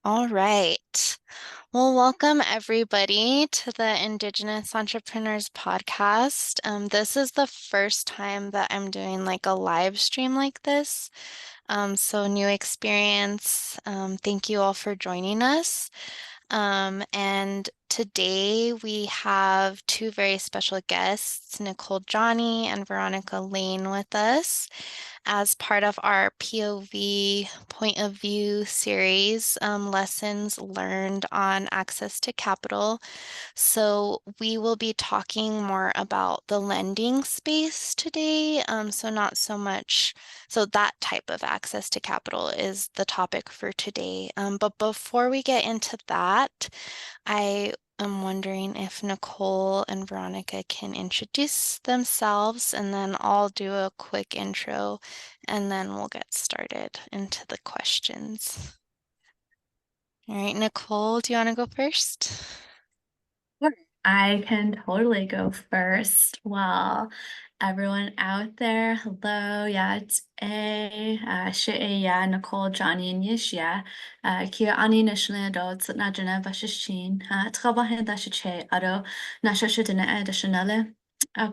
All right. Well, welcome everybody to the Indigenous Entrepreneurs Podcast. This is the first time that I'm doing like a live stream like this. So new experience. Thank you all for joining us. And today we have two very special guests, Nicole Johnny and Veronica Lane with us as part of our POV point of view series, lessons learned on access to capital. So we will be talking more about the lending space today. So not so much, so that type of access to capital is the topic for today. But before we get into that, I am wondering if Nicole and Veronica can introduce themselves, and then I'll do a quick intro, and then we'll get started into the questions. All right, Nicole, do you want to go first? Sure. I can totally go first. Well, everyone out there, hello. Yeah, it's Nicole Johnny and Yishia. Kia ani nishla do tsna jana vashishin. Trabahin da shiche ado nasha shidina da shanale.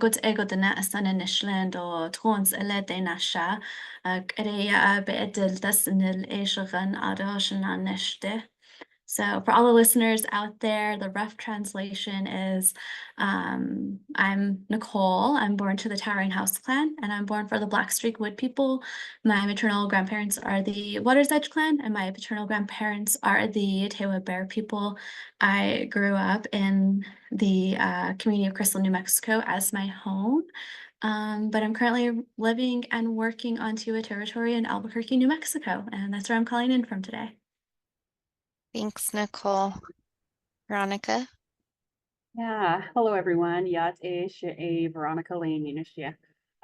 Gut ego dana asana nishland or trons ele de nasha. Kreya be edil das nil eshagan ado shanan nishte. So, for all the listeners out there, the rough translation is I'm Nicole. I'm born to the Towering House clan, and I'm born for the Blackstreak Wood people. My maternal grandparents are the Water's Edge clan, and my paternal grandparents are the Tewa Bear people. I grew up in the community of Crystal, New Mexico as my home. But I'm currently living and working on Tewa territory in Albuquerque, New Mexico, and that's where I'm calling in from today. Thanks, Nicole. Veronica? Hello everyone. Veronica Lane Yinishia.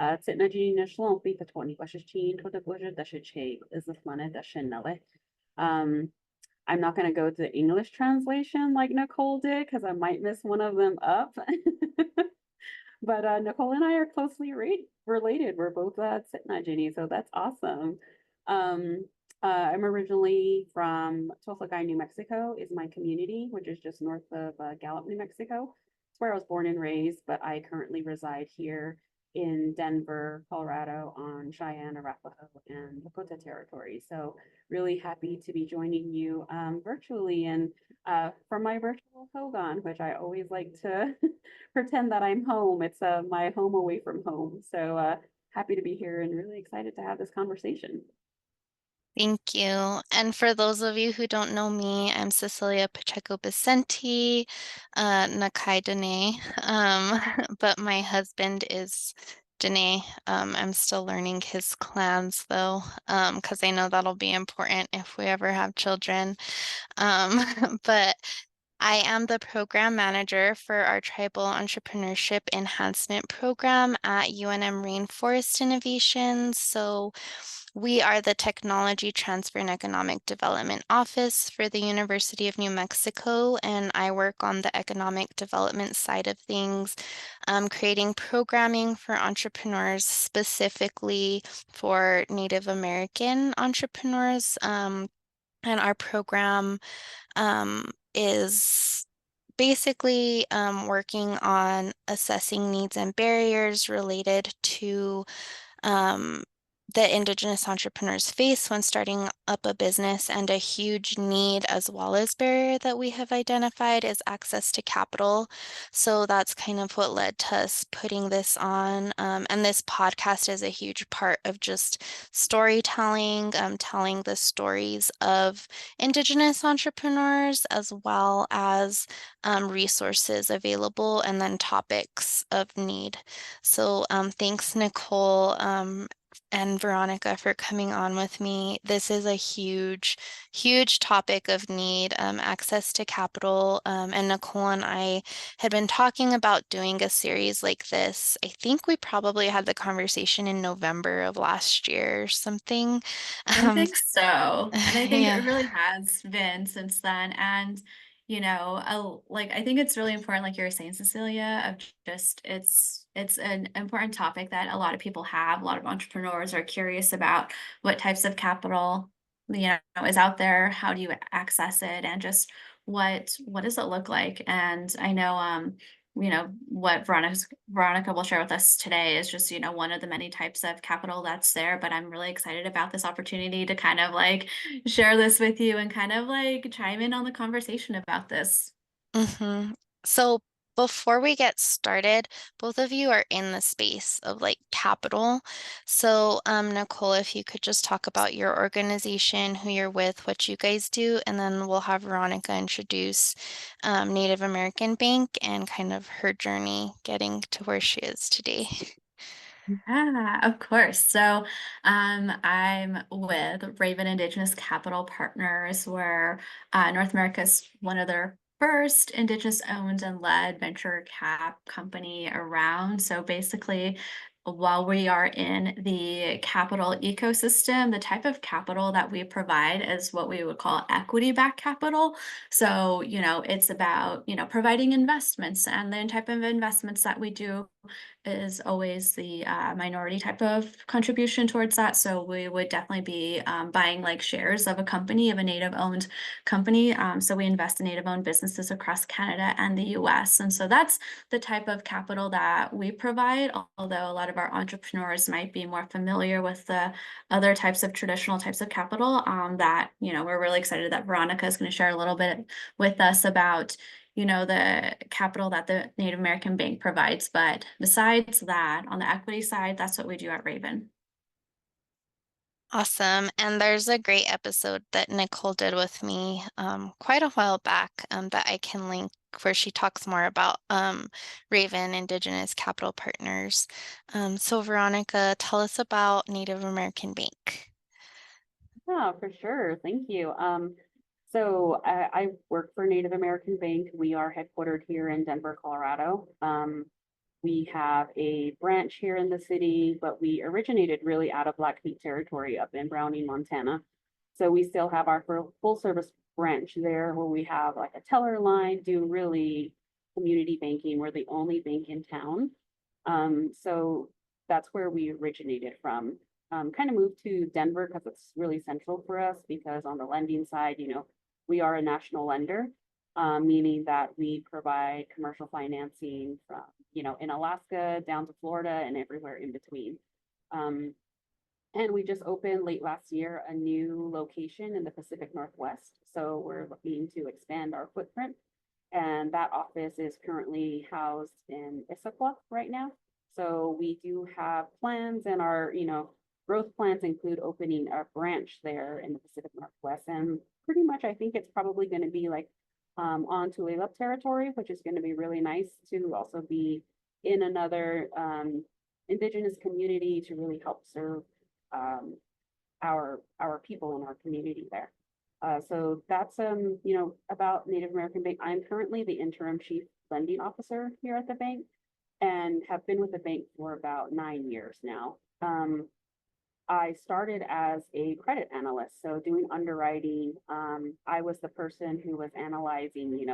Titna Gina Shlom Bita 20 Washington to the Blizzard that should shape is the planet that should Um I'm not gonna go to the English translation like Nicole did because I might miss one of them up. But Nicole and I are closely related. We're both Sitna Ginny, so that's awesome. Um, I'm originally from Tulsa, New Mexico, is my community, which is just north of Gallup, New Mexico. It's where I was born and raised, but I currently reside here in Denver, Colorado, on Cheyenne, Arapaho, and Lakota territory. So really happy to be joining you virtually and from my virtual Hogan, which I always like to pretend that I'm home. It's my home away from home. So happy to be here and really excited to have this conversation. Thank you. And for those of you who don't know me, I'm Cecilia Pacheco Vicente, Nakai Dene. But my husband is Dene. I'm still learning his clans though, because I know that'll be important if we ever have children. But I am the program manager for our Tribal Entrepreneurship Enhancement Program at UNM Rainforest Innovations. So we are the Technology Transfer and Economic Development Office for the University of New Mexico, and I work on the economic development side of things, creating programming for entrepreneurs, specifically for Native American entrepreneurs. And our program is basically working on assessing needs and barriers related to um, the Indigenous entrepreneurs face when starting up a business, and a huge need as well as barrier that we have identified is access to capital. So that's kind of what led to us putting this on. And this podcast is a huge part of just storytelling, telling the stories of Indigenous entrepreneurs as well as resources available and then topics of need. So thanks, Nicole, and Veronica for coming on with me. This is a huge, huge topic of need, access to capital. And Nicole and I had been talking about doing a series like this. I think we probably had the conversation in November of last year or something. I Um, think so. And I think it yeah. really has been since then. And, I think it's really important, like you were saying, Cecilia, of just it's an important topic that a lot of people have. A lot of entrepreneurs are curious about what types of capital is out there? How do you access it? And just what does it look like? And I know, what Veronica will share with us today is just, one of the many types of capital that's there. But I'm really excited about this opportunity to kind of like share this with you and kind of like chime in on the conversation about this. Mm-hmm. So before we get started, both of you are in the space of like capital. So, Nicole, if you could just talk about your organization, who you're with, what you guys do, and then we'll have Veronica introduce Native American Bank and kind of her journey getting to where she is today. Yeah, of course. So, I'm with Raven Indigenous Capital Partners, where North America's one of their first Indigenous owned and led venture cap company around. So, basically, while we are in the capital ecosystem, the type of capital that we provide is what we would call equity backed capital. So, it's about, providing investments, and the type of investments that we do is always the minority type of contribution towards that. So we would definitely be buying like shares of a company, of a native owned company. So we invest in native owned businesses across Canada and the US. And so that's the type of capital that we provide, although a lot of our entrepreneurs might be more familiar with the other types of traditional types of capital that, we're really excited that Veronica is going to share a little bit with us about the capital that the Native American Bank provides. But besides that, on the equity side, that's what we do at Raven. Awesome. And there's a great episode that Nicole did with me quite a while back that I can link where she talks more about Raven Indigenous Capital Partners. So Veronica, tell us about Native American Bank. Yeah, for sure. Thank you. So I work for Native American Bank. We are headquartered here in Denver, Colorado. We have a branch here in the city, but we originated really out of Blackfeet territory up in Browning, Montana. So we still have our full service branch there where we have like a teller line, do really community banking. We're the only bank in town. So that's where we originated from. Kind of moved to Denver because it's really central for us because on the lending side, we are a national lender, meaning that we provide commercial financing from, in Alaska down to Florida and everywhere in between. Um, and we just opened late last year a new location in the Pacific Northwest. So we're looking to expand our footprint. And that office is currently housed in Issaquah right now. So we do have plans, and our, growth plans include opening a branch there in the Pacific Northwest. And pretty much I think it's probably going to be like on Tulalip territory, which is going to be really nice to also be in another Indigenous community to really help serve um, our people in our community there. So that's about Native American Bank. I'm currently the interim chief lending officer here at the bank and have been with the bank for about 9 years now. I started as a credit analyst, so doing underwriting. I was the person who was analyzing,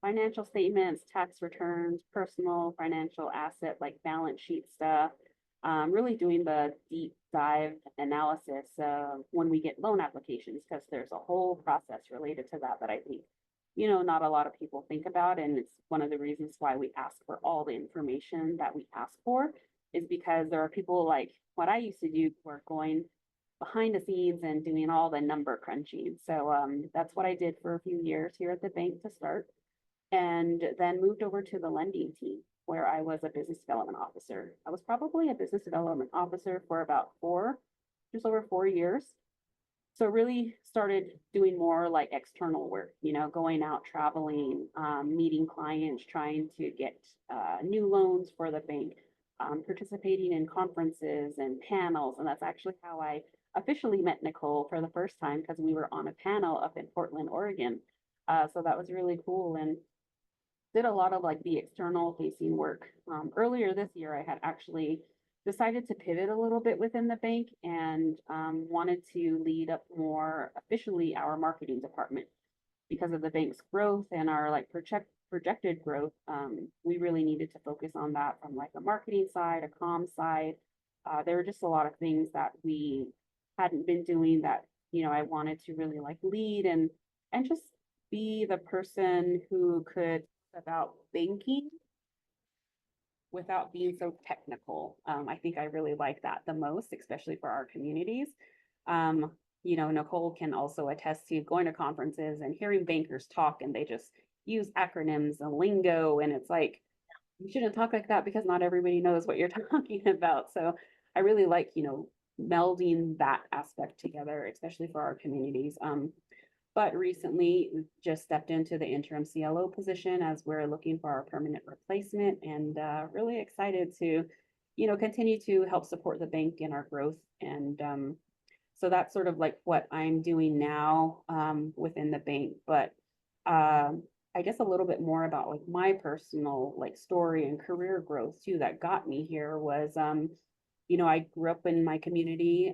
financial statements, tax returns, personal financial asset like balance sheet stuff, really doing the deep dive analysis when we get loan applications, because there's a whole process related to that I think, not a lot of people think about. And it's one of the reasons why we ask for all the information that we ask for, is because there are people like what I used to do who are going behind the scenes and doing all the number crunching. So that's what I did for a few years here at the bank to start, and then moved over to the lending team where I was a business development officer. I was probably a business development officer for about just over 4 years. So really started doing more like external work, going out traveling, meeting clients, trying to get new loans for the bank, participating in conferences and panels. And that's actually how I officially met Nicole for the first time, because we were on a panel up in Portland, Oregon. So that was really cool, and did a lot of like the external facing work. Earlier this year, I had actually decided to pivot a little bit within the bank and wanted to lead up more officially our marketing department because of the bank's growth and our like projected growth. We really needed to focus on that from like a marketing side, a comm side. There were just a lot of things that we hadn't been doing that I wanted to really like lead and just be the person who could talk about banking without being so technical. I think I really like that the most, especially for our communities. Um, Nicole can also attest to going to conferences and hearing bankers talk, and they just use acronyms and lingo, and it's like, you shouldn't talk like that because not everybody knows what you're talking about. So I really like, melding that aspect together, especially for our communities. But recently just stepped into the interim CLO position as we're looking for our permanent replacement, and really excited to, continue to help support the bank in our growth. And so that's sort of like what I'm doing now within the bank. But I guess a little bit more about like my personal like story and career growth too that got me here was I grew up in my community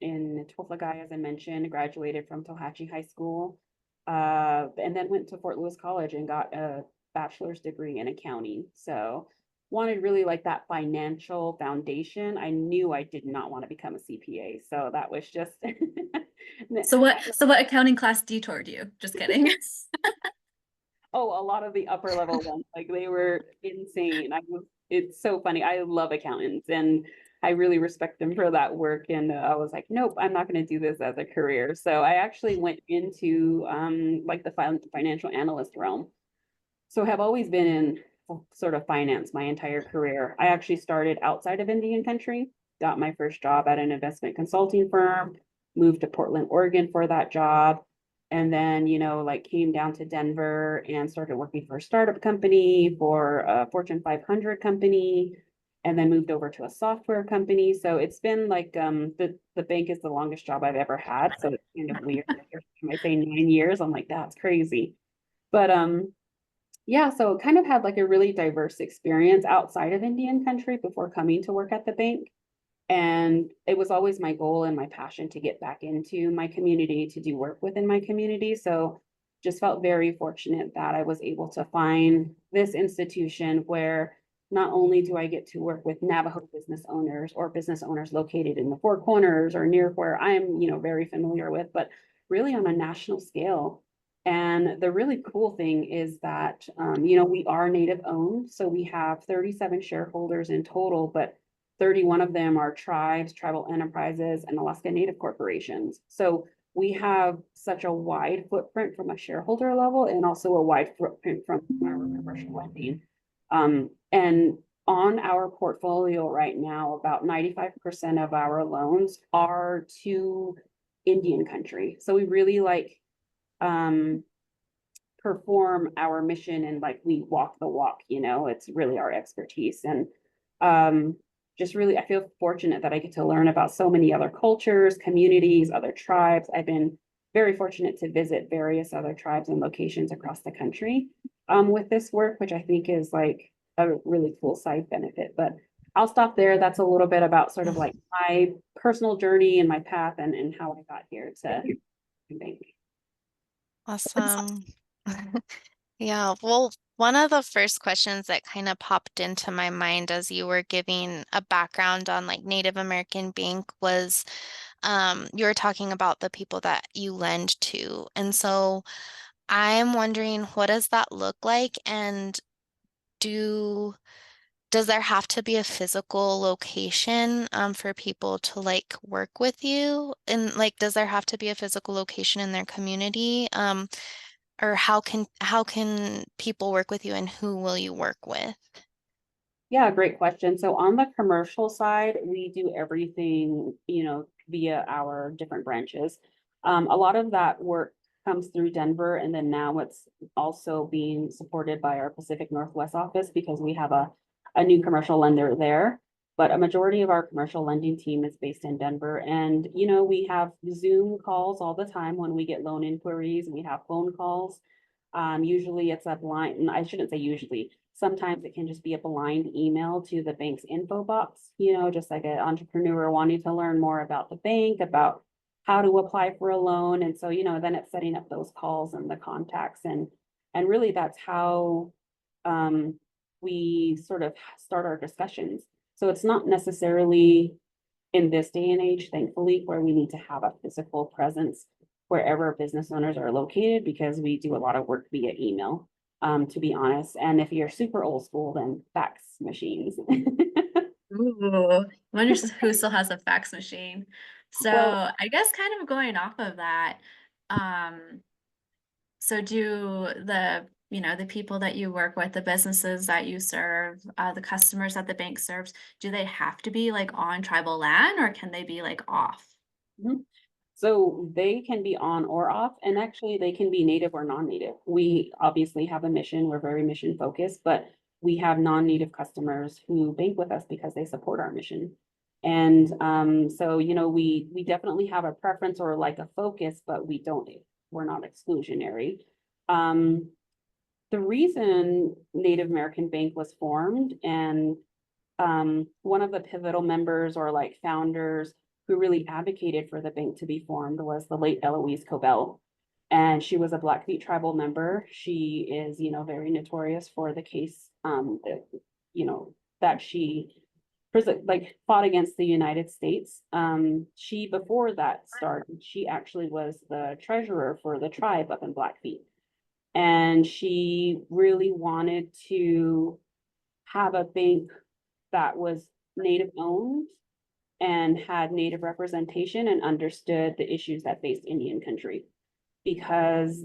in Toflagai, as I mentioned, graduated from Tohatchi High School, and then went to Fort Lewis College and got a bachelor's degree in accounting. So wanted really like that financial foundation. I knew I did not want to become a CPA. So that was just So what accounting class detoured you? Just kidding. Oh, a lot of the upper level ones, like they were insane. It's so funny. I love accountants and I really respect them for that work. And I was like, nope, I'm not going to do this as a career. So I actually went into like the financial analyst realm. So have always been in sort of finance my entire career. I actually started outside of Indian country, got my first job at an investment consulting firm, moved to Portland, Oregon for that job. And then, like came down to Denver and started working for a startup company, for a Fortune 500 company, and then moved over to a software company. So it's been like the bank is the longest job I've ever had. So it's kind of weird. I say 9 years, I'm like, that's crazy. But yeah, so kind of had like a really diverse experience outside of Indian country before coming to work at the bank. And it was always my goal and my passion to get back into my community, to do work within my community. So just felt very fortunate that I was able to find this institution where not only do I get to work with Navajo business owners or business owners located in the Four Corners or near where I'm, very familiar with, but really on a national scale. And the really cool thing is that, we are Native owned. So we have 37 shareholders in total, but 31 of them are tribes, tribal enterprises, and Alaska Native corporations. So we have such a wide footprint from a shareholder level and also a wide footprint from our commercial lending. And on our portfolio right now, about 95% of our loans are to Indian country. So we really like perform our mission and like we walk the walk, it's really our expertise. And just really, I feel fortunate that I get to learn about so many other cultures, communities, other tribes. I've been very fortunate to visit various other tribes and locations across the country with this work, which I think is like a really cool side benefit. But I'll stop there. That's a little bit about sort of like my personal journey and my path and how I got here to bank. Awesome. Yeah, well, one of the first questions that kind of popped into my mind as you were giving a background on like Native American Bank was you were talking about the people that you lend to. And so I'm wondering, what does that look like? And do does there have to be a physical location for people to like work with you? And like, does there have to be a physical location in their community? Or how can people work with you and who will you work with? Yeah, great question. So on the commercial side, we do everything, via our different branches. A lot of that work comes through Denver, and then now it's also being supported by our Pacific Northwest office because we have a new commercial lender there. But a majority of our commercial lending team is based in Denver. And, we have Zoom calls all the time when we get loan inquiries. We have phone calls. Usually it's a blind, and I shouldn't say usually, sometimes it can just be a blind email to the bank's info box, just like an entrepreneur wanting to learn more about the bank, about how to apply for a loan. And so, then it's setting up those calls and the contacts and really that's how we sort of start our discussions. So it's not necessarily in this day and age, thankfully, where we need to have a physical presence wherever business owners are located, because we do a lot of work via email, to be honest. And if you're super old school, then fax machines. Ooh, wonder who still has a fax machine. So Well, I guess kind of going off of that, um, so do the people that you work with, the businesses that you serve, the customers that the bank serves, do they have to be like on tribal land or can they be like off? mhm. So they can be on or off, and actually they can be native or non-native. We obviously have a mission, we're very mission focused, but we have non-native customers who bank with us because they support our mission. And so we definitely have a preference or like a focus, but we're not exclusionary. Um, the reason Native American Bank was formed, and one of the pivotal members or like founders who really advocated for the bank to be formed was the late Eloise Cobell. And she was a Blackfeet tribal member. She is, very notorious for the case, you know, that she like fought against the United States. She, before that started, she actually was the treasurer for the tribe up in Blackfeet. And she really wanted to have a bank that was Native owned and had Native representation and understood the issues that faced Indian country. Because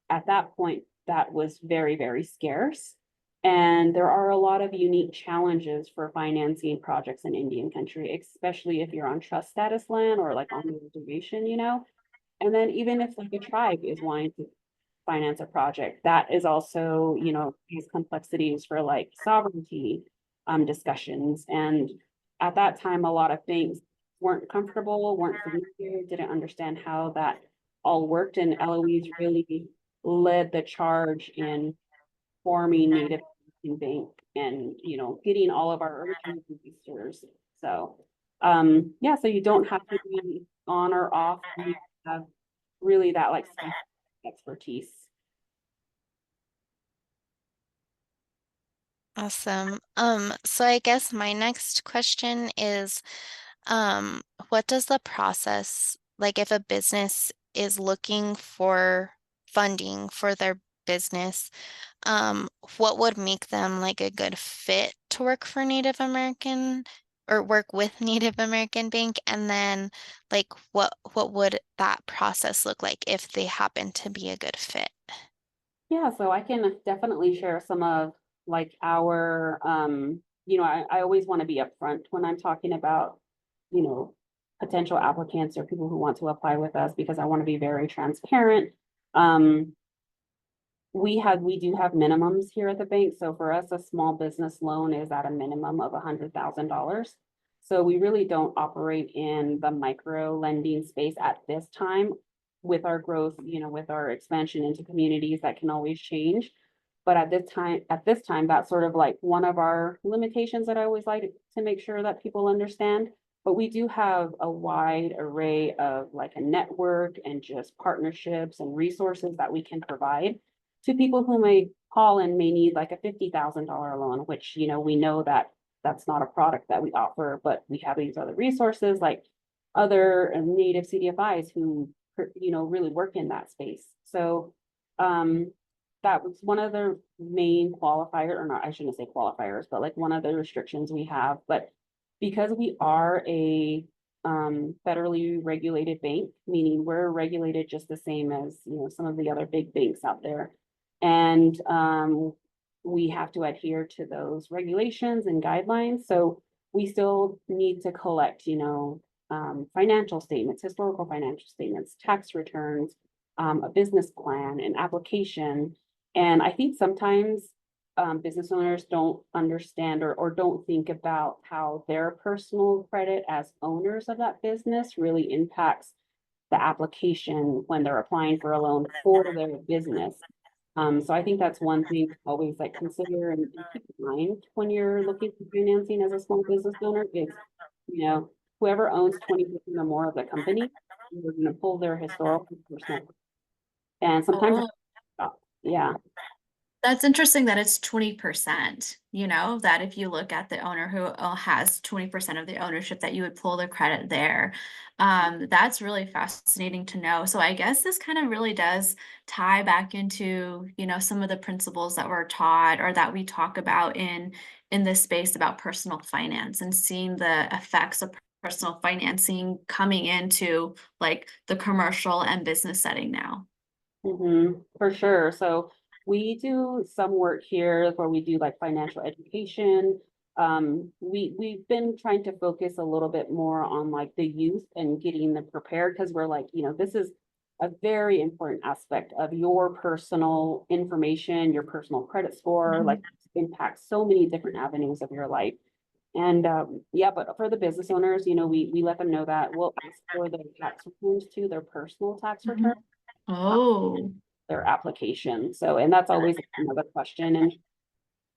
at that point, that was very, very scarce. And there are a lot of unique challenges for financing projects in Indian country, especially if you're on trust status land or like on the reservation. And then even if like a tribe is wanting to finance a project, that is also, these complexities for like sovereignty discussions. And at that time, a lot of things weren't comfortable, weren't familiar, didn't understand how that all worked. And Eloise really led the charge in forming Native American Bank and, getting all of our original investors. So, yeah, so you don't have to be on or off. You have really that like expertise. Awesome. So I guess my next question is, what does the process, like if a business is looking for funding for their business, um, what would make them like a good fit to work for Native American or work with Native American Bank? And then like what would that process look like if they happen to be a good fit? Yeah, so I can definitely share some of like our, I always want to be upfront when I'm talking about, you know, potential applicants or people who want to apply with us, because I want to be very transparent. Um, we do have minimums here at the bank. So for us, a small business loan is at a minimum of $100,000. So we really don't operate in the micro lending space at this time. With our growth, with our expansion into communities, that can always change. But at this time, that's sort of like one of our limitations that I always like to make sure that people understand. But we do have a wide array of like a network and just partnerships and resources that we can provide to people who may call and may need like a $50,000 loan, which, we know that that's not a product that we offer, but we have these other resources like other native CDFIs who, really work in that space. So, that was one of the main qualifier, or not, I shouldn't say qualifiers, but like one of the restrictions we have. But because we are a federally regulated bank, meaning we're regulated just the same as, some of the other big banks out there. And we have to adhere to those regulations and guidelines. So we still need to collect, financial statements, historical financial statements, tax returns, a business plan, an application. And I think sometimes business owners don't understand or don't think about how their personal credit as owners of that business really impacts the application when they're applying for a loan for their business. So I think that's one thing to always like consider and keep in mind when you're looking for financing as a small business owner is, whoever owns 20% or more of the company, we're gonna pull their historical personal. And sometimes, Oh, yeah. That's interesting that it's 20%, that if you look at the owner who has 20% of the ownership, that you would pull the credit there. That's really fascinating to know. So I guess this kind of really does tie back into, some of the principles that were taught or that we talk about in this space about personal finance and seeing the effects of personal financing coming into like the commercial and business setting now. For sure. So we do some work here where we do like financial education. We've been trying to focus a little bit more on like the youth and getting them prepared because we're like, this is a very important aspect of your personal information, your personal credit score, like impacts so many different avenues of your life. And yeah, but for the business owners, we let them know that we'll ask for their tax returns too, their personal tax return, Oh. their application. So, and that's always another question. And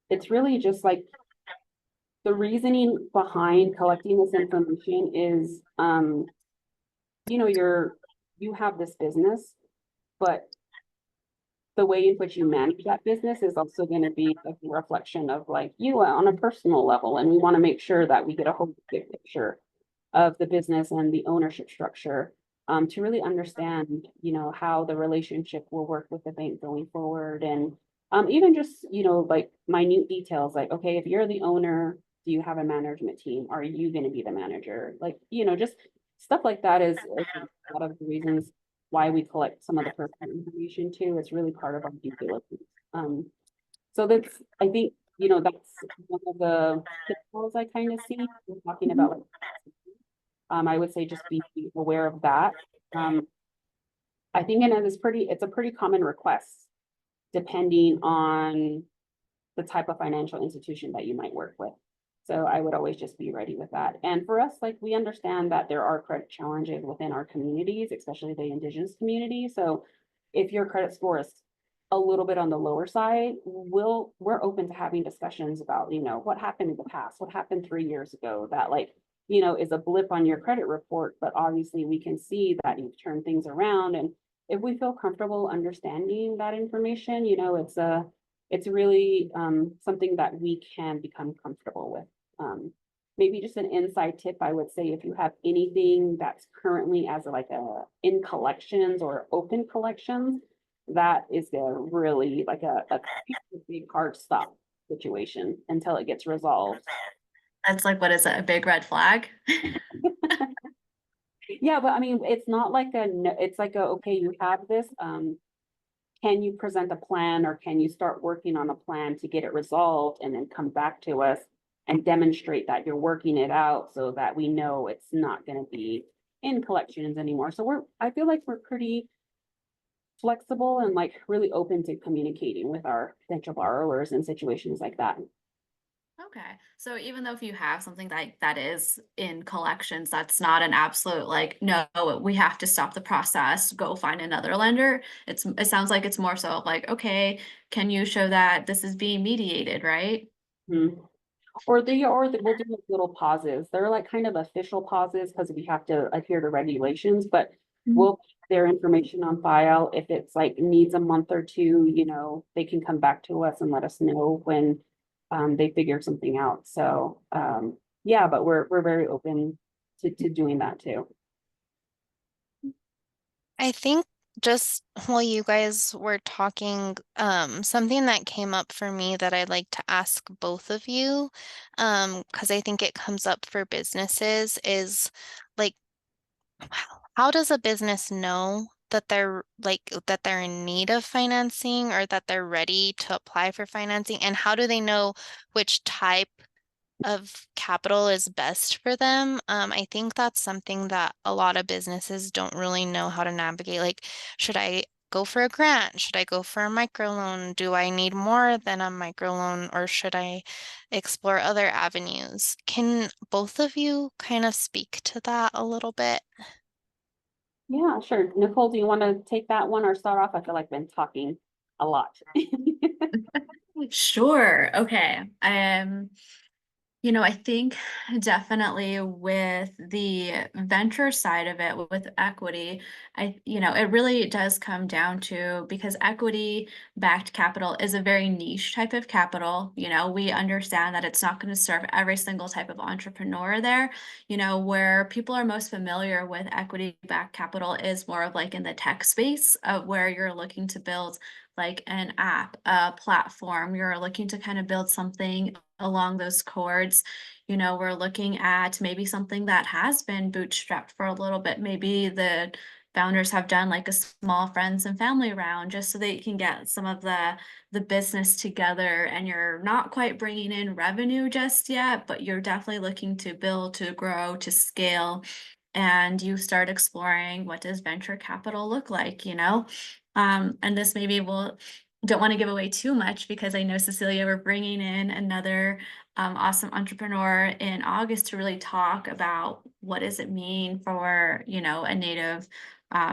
it's really just like the reasoning behind collecting this information is, you have this business, but the way in which you manage that business is also going to be a reflection of like you on a personal level. And we want to make sure that we get a holistic picture of the business and the ownership structure, to really understand, how the relationship will work with the bank going forward. And even just, like minute details like, okay, if you're the owner, do you have a management team? Are you going to be the manager? Like, just stuff like that is a lot of the reasons why we collect some of the personal information too. It's really part of our due diligence. So that's, I think, that's one of the pitfalls I kind of see when talking about like, I would say just be aware of that. Um, I think it's a pretty common request depending on the type of financial institution that you might work with. So I would always just be ready with that. And for us, like we understand that there are credit challenges within our communities, especially the Indigenous community. So if your credit score is a little bit on the lower side, we're open to having discussions about, what happened in the past, what happened 3 years ago that like, is a blip on your credit report, but obviously we can see that you've turned things around. And if we feel comfortable understanding that information, it's really something that we can become comfortable with. Maybe just an inside tip, I would say if you have anything that's currently as like a in collections or open collections, that is a really like a big hard stop situation until it gets resolved. That's like, what is it? A big red flag? Yeah, but I mean, it's not like it's like okay, you have this, can you present a plan or can you start working on a plan to get it resolved and then come back to us and demonstrate that you're working it out so that we know it's not going to be in collections anymore. So I feel like we're pretty flexible and like really open to communicating with our potential borrowers in situations like that. Okay. So even though if you have something that is in collections, that's not an absolute like, no, we have to stop the process, go find another lender. It sounds like it's more so like, okay, can you show that this is being mediated, right? Mhm. We'll do like little pauses. They're like kind of official pauses because we have to adhere to regulations, but we'll keep their information on file. If it's like needs a month or two, they can come back to us and let us know when they figure something out. So yeah, but we're very open to doing that too. I think just while you guys were talking, something that came up for me that I'd like to ask both of you, because I think it comes up for businesses is like, how does a business know that they're in need of financing or that they're ready to apply for financing? And how do they know which type of capital is best for them? I think that's something that a lot of businesses don't really know how to navigate. Like, should I go for a grant? Should I go for a microloan? Do I need more than a microloan, or should I explore other avenues? Can both of you kind of speak to that a little bit? Yeah, sure. Nicole, do you want to take that one or start off? I feel like I've been talking a lot. Sure. Okay. I think definitely with the venture side of it, with equity, it really does come down to because equity backed capital is a very niche type of capital. We understand that it's not going to serve every single type of entrepreneur there. Where people are most familiar with equity backed capital is more of like in the tech space of where you're looking to build like an app, a platform, you're looking to kind of build something along those chords. We're looking at maybe something that has been bootstrapped for a little bit. Maybe the founders have done like a small friends and family round just so they can get some of the business together, and you're not quite bringing in revenue just yet, but you're definitely looking to build, to grow, to scale, and you start exploring what does venture capital look like, and this maybe will don't want to give away too much because I know, Cecilia, we're bringing in another awesome entrepreneur in August to really talk about what does it mean for, a Native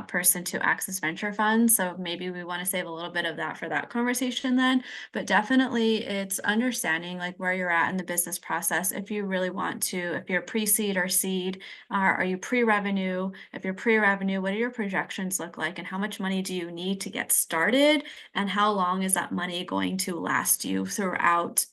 person to access venture funds. So maybe we want to save a little bit of that for that conversation then. But definitely it's understanding like where you're at in the business process. If you really want to, if you're pre-seed or seed, are you pre-revenue? If you're pre-revenue, what do your projections look like? And how much money do you need to get started? And how long is that money going to last you throughout,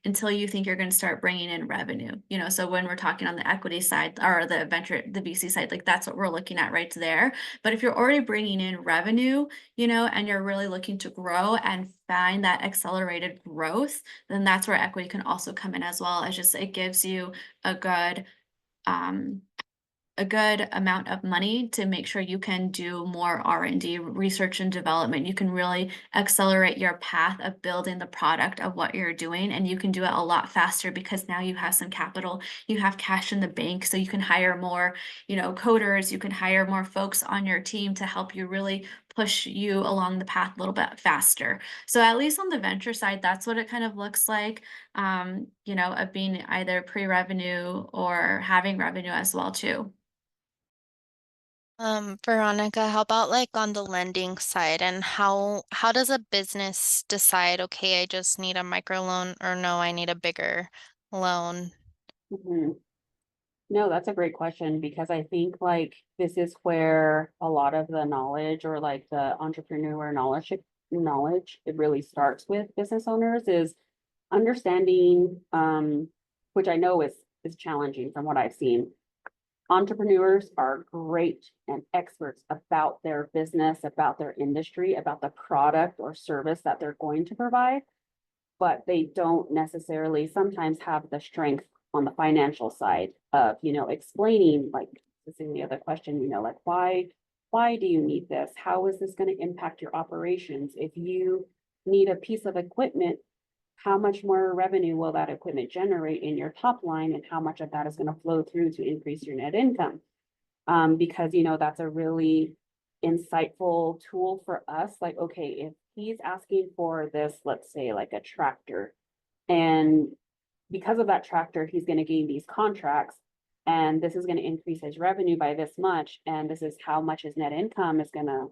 until you think you're going to start bringing in revenue? So when we're talking on the equity side or the VC side, like that's what we're looking at right there. But if you're already bringing in revenue, and you're really looking to grow and find that accelerated growth, then that's where equity can also come in as well. As just it gives you a good um, a good amount of money to make sure you can do more R&D, research and development. You can really accelerate your path of building the product of what you're doing, and you can do it a lot faster because now you have some capital, you have cash in the bank, so you can hire more, coders, you can hire more folks on your team to help you really push you along the path a little bit faster. So at least on the venture side, that's what it kind of looks like, of being either pre-revenue or having revenue as well too. Veronica, how about like on the lending side and how does a business decide, okay, I just need a microloan or no, I need a bigger loan? Mhm. No, that's a great question because I think like this is where a lot of the knowledge or like the entrepreneur knowledge it really starts with business owners is understanding which I know is challenging from what I've seen. Entrepreneurs are great and experts about their business, about their industry, about the product or service that they're going to provide, but they don't necessarily sometimes have the strength on the financial side of, explaining like this is the other question, like why do you need this? How is this going to impact your operations? If you need a piece of equipment, how much more revenue will that equipment generate in your top line, and how much of that is going to flow through to increase your net income? Because that's a really insightful tool for us. Like, okay, if he's asking for this, let's say like a tractor, and because of that tractor, he's going to gain these contracts, and this is going to increase his revenue by this much, and this is how much his net income is going to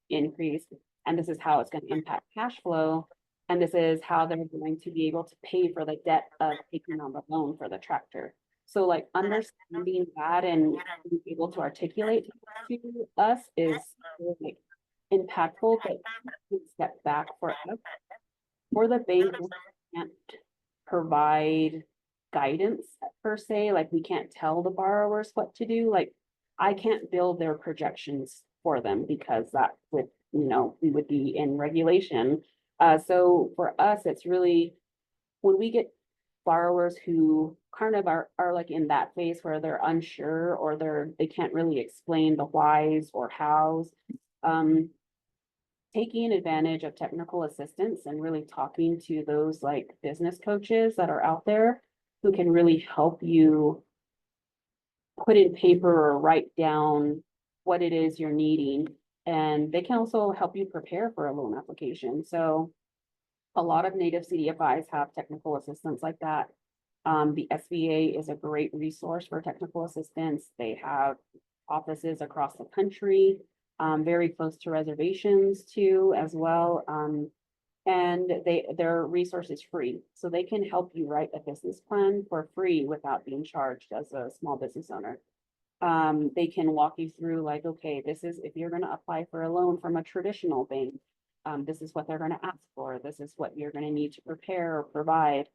increase, and this is how it's going to impact cash flow, and this is how they're going to be able to pay for the debt of taking on the loan for the tractor. So like understanding that and being able to articulate to us is really like impactful, but step back for us. For the bank, we can't provide guidance per se, like we can't tell the borrowers what to do. Like I can't build their projections for them because that would, we would be in regulation. So for us, it's really when we get borrowers who kind of are like in that phase where they're unsure or they can't really explain the whys or hows. Um, Taking advantage of technical assistance and really talking to those like business coaches that are out there who can really help you put in paper or write down what it is you're needing. And they can also help you prepare for a loan application. So a lot of native CDFIs have technical assistance like that. The SBA is a great resource for technical assistance. They have offices across the country, very close to reservations too, as well. and their resource is free. So they can help you write a business plan for free without being charged as a small business owner. They can walk you through like, okay, this is if you're going to apply for a loan from a traditional bank, this is what they're going to ask for. This is what you're going to need to prepare or provide.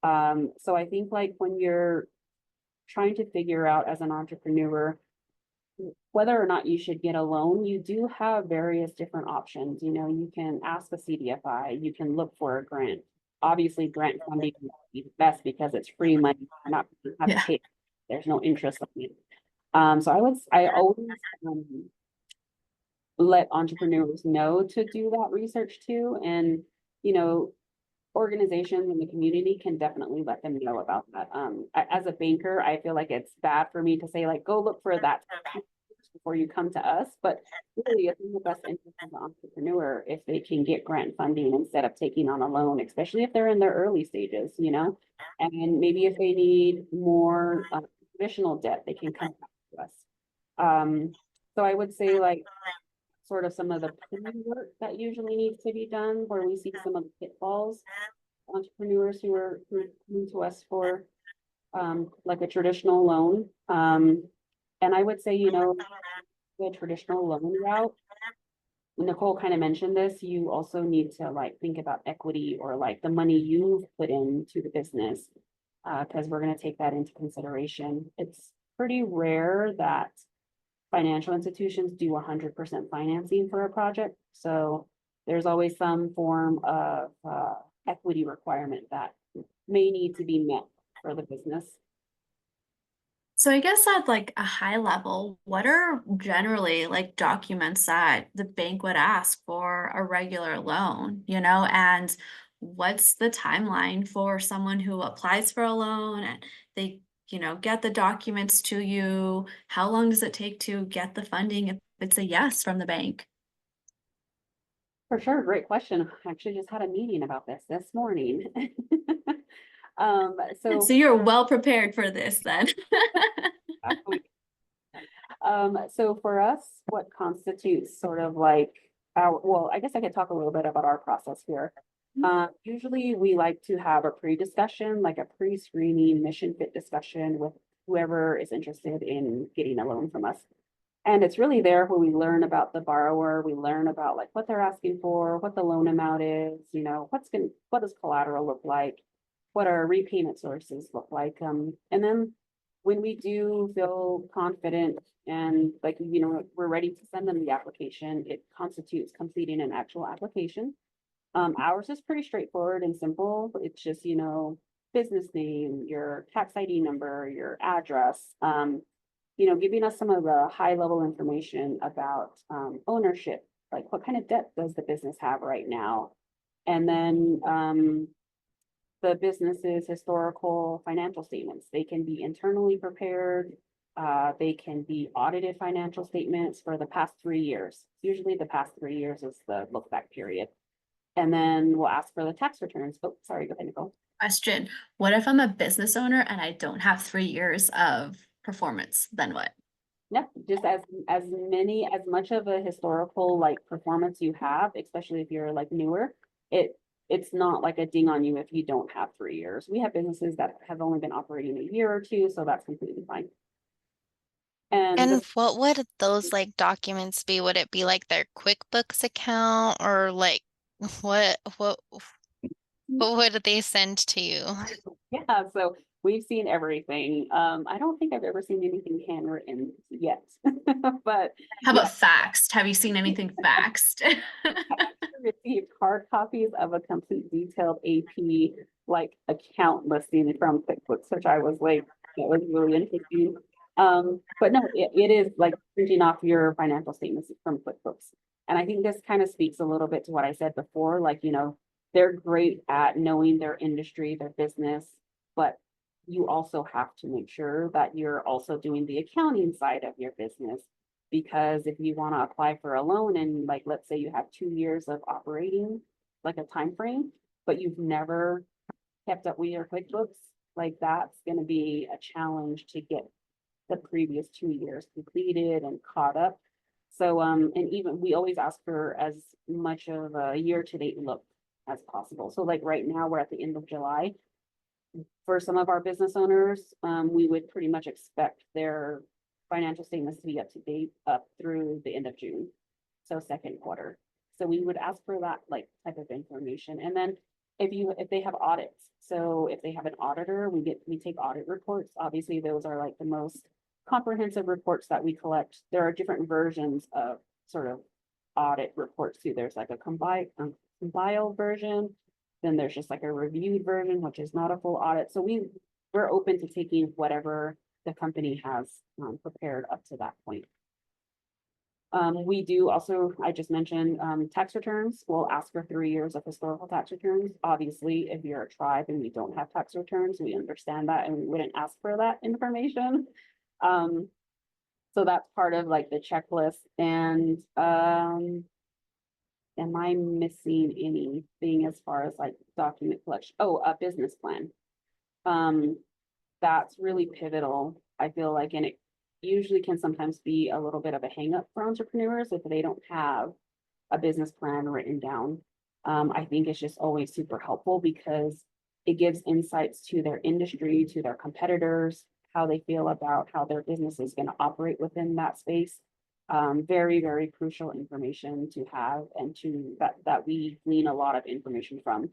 So I think like when you're trying to figure out as an entrepreneur whether or not you should get a loan, you do have various different options. You know, you can ask a CDFI, you can look for a grant. Obviously, grant funding is the best because it's free money. You're not gonna have to Yeah. pay. There's no interest on it. So I always let entrepreneurs know to do that research too. And, you know, organizations in the community can definitely let them know about that. As a banker, I feel like it's bad for me to say like, go look for that before you come to us, but really it's in the best interest of the entrepreneur if they can get grant funding instead of taking on a loan, especially if they're in their early stages, you know, and maybe if they need more traditional debt, they can come back to us. So I would say like sort of some of the pre-work that usually needs to be done where we see some of the pitfalls entrepreneurs who are coming to us for like a traditional loan. And I would say, you know, the traditional loan route, Nicole kind of mentioned this, you also need to like think about equity or like the money you've put into the business, because we're going to take that into consideration. It's pretty rare that financial institutions do 100% financing for a project. So there's always some form of equity requirement that may need to be met for the business. So I guess at like a high level, what are generally like documents that the bank would ask for a regular loan, you know, and what's the timeline for someone who applies for a loan and they, you know, get the documents to you? How long does it take to get the funding if it's a yes from the bank? For sure, great question. I actually just had a meeting about this morning. So So you're well prepared for this then. so for us, what constitutes sort of like our, well, I guess I could talk a little bit about our process here. Usually we like to have a pre-discussion, like a pre-screening mission fit discussion with whoever is interested in getting a loan from us. And it's really there where we learn about the borrower, we learn about like what they're asking for, what the loan amount is, you know, what does collateral look like, what our repayment sources look like. And then when we do feel confident and like, you know, we're ready to send them the application, it constitutes completing an actual application. Ours is pretty straightforward and simple. It's just, you know, business name, your tax ID number, your address, you know, giving us some of the high level information about ownership, like what kind of debt does the business have right now? And then the business's historical financial statements. They can be internally prepared. They can be audited financial statements for the past 3 years. Usually the past 3 years is the look back period. And then we'll ask for the tax returns. Oh, sorry, go ahead, Nicole. Question: what if I'm a business owner and I don't have 3 years of performance? Then what? Yep, just as much of a historical like performance you have, especially if you're like newer, it's not like a ding on you if you don't have 3 years. We have businesses that have only been operating a year or two, so that's completely fine. And And what would those like documents be? Would it be like their QuickBooks account or like what what would they send to you? yeah, so we've seen everything. I don't think I've ever seen anything handwritten yet, but How yeah. about faxed? Have you seen anything faxed? Received hard copies of a complete detailed AP like account listing from QuickBooks, which I was like, that was really interesting. But no, it is like printing off your financial statements from QuickBooks. And I think this kind of speaks a little bit to what I said before, like, you know, they're great at knowing their industry, their business, but you also have to make sure that you're also doing the accounting side of your business. Because if you want to apply for a loan and like, let's say you have 2 years of operating, like a time frame, but you've never kept up with your QuickBooks, like that's going to be a challenge to get the previous 2 years completed and caught up. So, and even we always ask for as much of a year to date look as possible. So like right now, we're at the end of July. For some of our business owners, we would pretty much expect their financial statements to be up to date up through the end of June. So second quarter. So we would ask for that like type of information. And then if they have audits, so if they have an auditor, we take audit reports. Obviously, those are like the most comprehensive reports that we collect. There are different versions of sort of audit reports too. There's like a compiled version. Then there's just like a reviewed version, which is not a full audit. So we're open to taking whatever the company has prepared up to that point. We do also, I just mentioned, tax returns. We'll ask for 3 years of historical tax returns. Obviously, if you're a tribe and we don't have tax returns, we understand that and we wouldn't ask for that information. So that's part of like the checklist. And am I missing anything as far as like document collection? Oh, a business plan. That's really pivotal, I feel like, and it usually can sometimes be a little bit of a hang up for entrepreneurs if they don't have a business plan written down. I think it's just always super helpful because it gives insights to their industry, to their competitors, how they feel about how their business is going to operate within that space. Very, very crucial information to have and that we glean a lot of information from.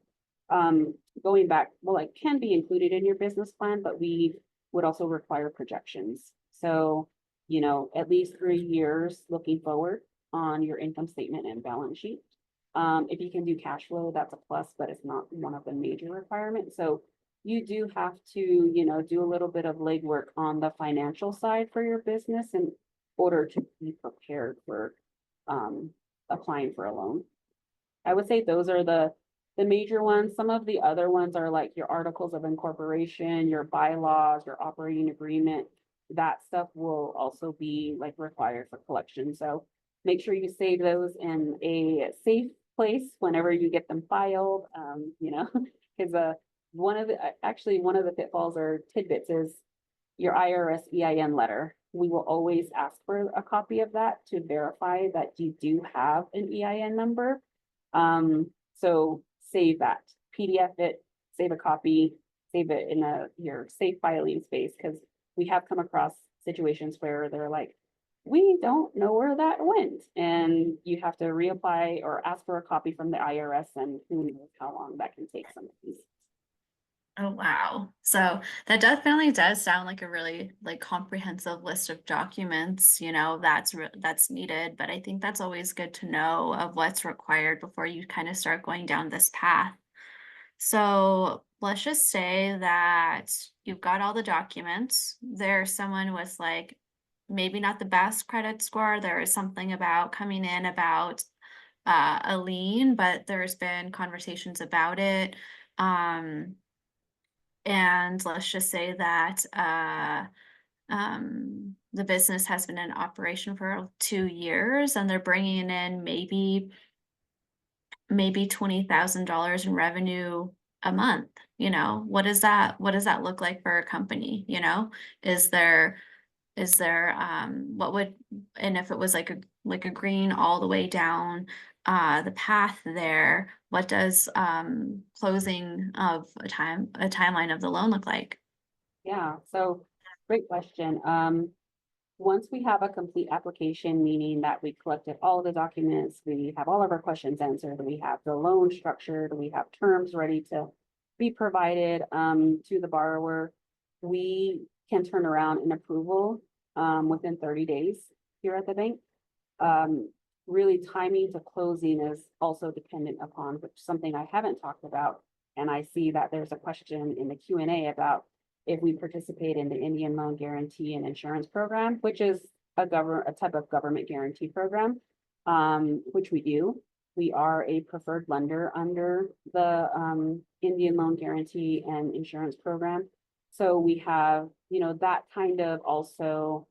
Going back, well, it can be included in your business plan, but we would also require projections. So, at least 3 years looking forward on your income statement and balance sheet. If you can do cash flow, that's a plus, but it's not one of the major requirements. So you do have to, do a little bit of legwork on the financial side for your business in order to be prepared for applying for a loan. I would say those are the major ones. Some of the other ones are like your articles of incorporation, your bylaws, your operating agreement. That stuff will also be like required for collection. So make sure you save those in a safe place whenever you get them filed. Because one of the pitfalls or tidbits is your IRS EIN letter. We will always ask for a copy of that to verify that you do have an EIN number. So save that, PDF it, save a copy, save it in your safe filing space, because we have come across situations where they're like, we don't know where that went, and you have to reapply or ask for a copy from the IRS, and who knows how long that can take some of these. Oh, wow. So that definitely does sound like a really like comprehensive list of documents, that's needed. But I think that's always good to know of what's required before you kind of start going down this path. So let's just say that you've got all the documents. There's someone with like maybe not the best credit score. There is something about coming in about a lien, but there's been conversations about it. And let's just say that the business has been in operation for 2 years and they're bringing in maybe $20,000 in revenue a month. What does that look like for a company? What would, and if it was like a green all the way down the path there, what does closing of a timeline of the loan look like? Yeah, so great question. Once we have a complete application, meaning that we collected all the documents, we have all of our questions answered, we have the loan structured, we have terms ready to be provided to the borrower, we can turn around an approval within 30 days here at the bank. Really timing to closing is also dependent upon, which something I haven't talked about. And I see that there's a question in the Q&A about if we participate in the Indian Loan Guarantee and Insurance Program, which is a type of government guarantee program, which we do. We are a preferred lender under the Indian Loan Guarantee and Insurance Program. So we have, that kind of also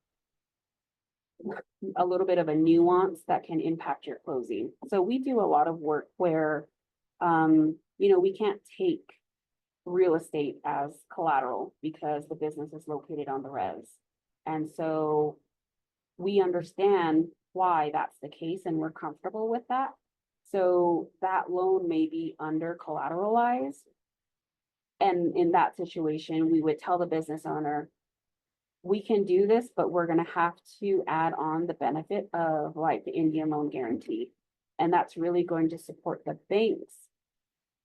a little bit of a nuance that can impact your closing. So we do a lot of work where, we can't take real estate as collateral because the business is located on the res. And so we understand why that's the case and we're comfortable with that. So that loan may be under collateralized. And in that situation, we would tell the business owner, we can do this, but we're gonna have to add on the benefit of like the Indian loan guarantee. And that's really going to support the bank's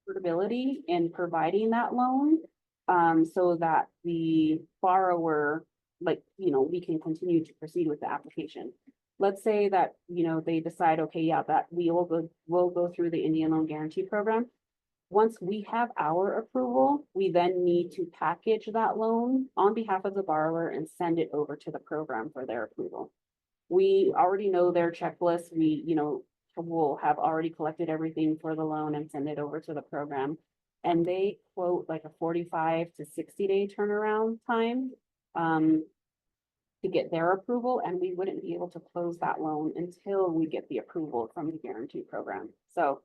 affordability in providing that loan. So that the borrower, like, we can continue to proceed with the application. Let's say that, they decide, okay, yeah, that we'll go through the Indian loan guarantee program. Once we have our approval, we then need to package that loan on behalf of the borrower and send it over to the program for their approval. We already know their checklist. We, will have already collected everything for the loan and send it over to the program. And they quote like a 45 to 60-day turnaround time to get their approval, and we wouldn't be able to close that loan until we get the approval from the guarantee program. So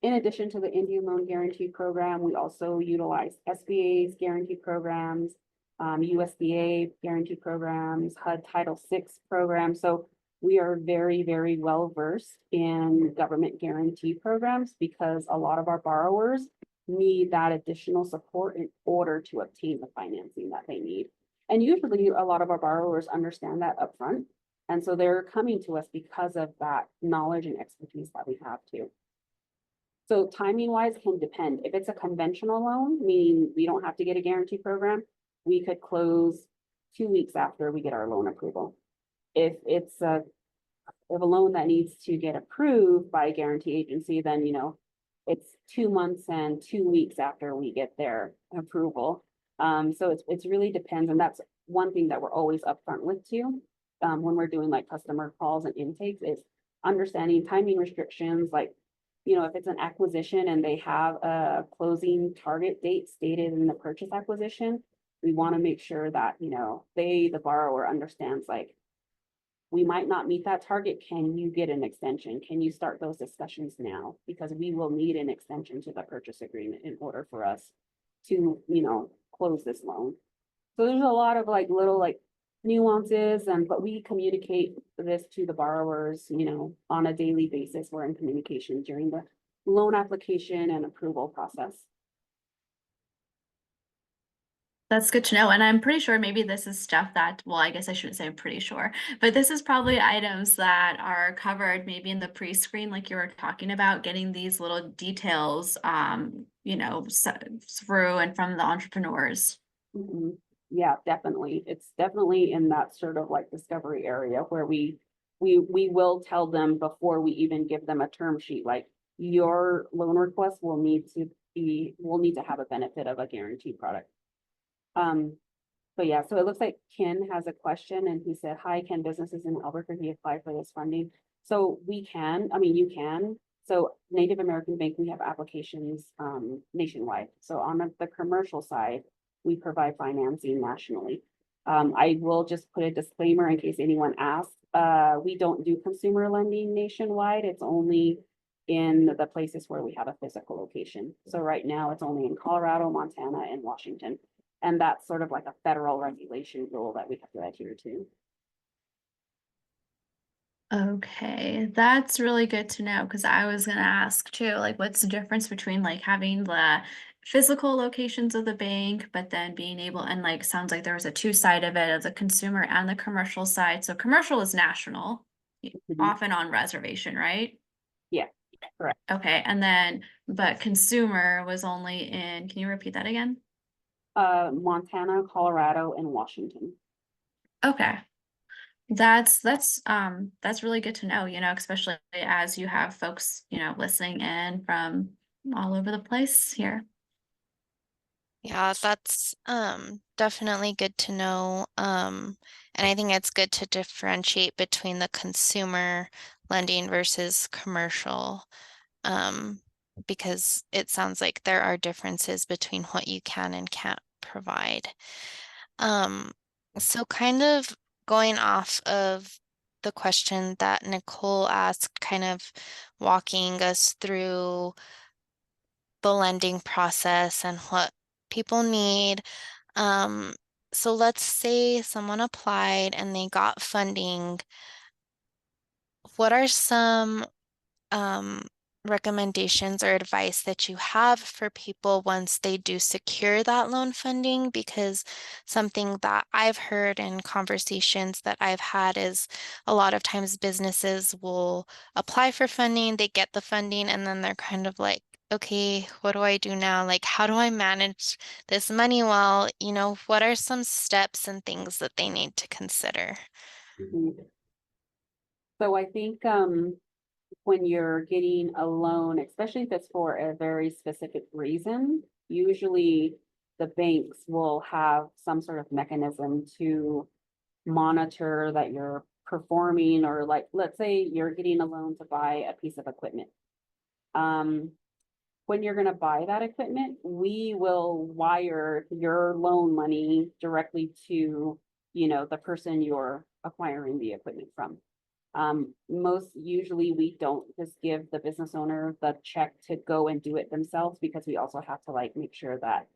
in addition to the Indian Loan Guarantee Program, we also utilize SBA's guarantee programs, USDA guarantee programs, HUD Title VI programs. So we are very, very well versed in government guarantee programs because a lot of our borrowers need that additional support in order to obtain the financing that they need. And usually a lot of our borrowers understand that upfront. And so they're coming to us because of that knowledge and expertise that we have too. So timing wise can depend. If it's a conventional loan, meaning we don't have to get a guarantee program, we could close 2 weeks after we get our loan approval. If it's a loan that needs to get approved by a guarantee agency, then it's 2 months and 2 weeks after we get their approval. So it's really depends, and that's one thing that we're always upfront with too. When we're doing like customer calls and intakes is understanding timing restrictions, like if it's an acquisition and they have a closing target date stated in the purchase acquisition, we want to make sure that, the borrower understands, like, we might not meet that target. Can you get an extension? Can you start those discussions now? Because we will need an extension to the purchase agreement in order for us to, close this loan. So there's a lot of like little like nuances, but we communicate this to the borrowers, on a daily basis. We're in communication during the loan application and approval process. That's good to know. And I'm pretty sure maybe this is stuff that, well, I guess I shouldn't say I'm pretty sure, but this is probably items that are covered maybe in the pre-screen, like you were talking about, getting these little details, through and from the entrepreneurs. Mm-hmm. Yeah, definitely. It's definitely in that sort of like discovery area where we will tell them before we even give them a term sheet, like your loan request will need to have a benefit of a guaranteed product. But yeah, so it looks like Ken has a question and he said, hi, can businesses in Albuquerque apply for this funding? So you can. So Native American Bank, we have applications nationwide. So on the commercial side, we provide financing nationally. I will just put a disclaimer in case anyone asks. We don't do consumer lending nationwide. It's only in the places where we have a physical location. So right now it's only in Colorado, Montana, and Washington. And that's sort of like a federal regulation rule that we have to adhere to. Okay, that's really good to know because I was going to ask too, like, what's the difference between like having the physical locations of the bank, but then being able, and like, sounds like there was a two-side of it, of the consumer and the commercial side. So commercial is national, often on reservation, right? Yeah, correct. Okay, and then, but consumer was only in, can you repeat that again? Montana, Colorado, and Washington. Okay. That's really good to know, especially as you have folks, listening in from all over the place here. Yeah, that's definitely good to know. And I think it's good to differentiate between the consumer lending versus commercial, because it sounds like there are differences between what you can and can't provide. So kind of going off of the question that Nicole asked, kind of walking us through the lending process and what people need. Um, so let's say someone applied and they got funding. What are some recommendations or advice that you have for people once they do secure that loan funding? Because something that I've heard in conversations that I've had is a lot of times businesses will apply for funding, they get the funding, and then they're kind of like, okay, what do I do now? Like, how do I manage this money well? What are some steps and things that they need to consider? Mhm. So I think when you're getting a loan, especially if it's for a very specific reason, usually the banks will have some sort of mechanism to monitor that you're performing, or like, let's say you're getting a loan to buy a piece of equipment. Um, when you're gonna buy that equipment, we will wire your loan money directly to, the person you're acquiring the equipment from. Most usually we don't just give the business owner the check to go and do it themselves, because we also have to like make sure that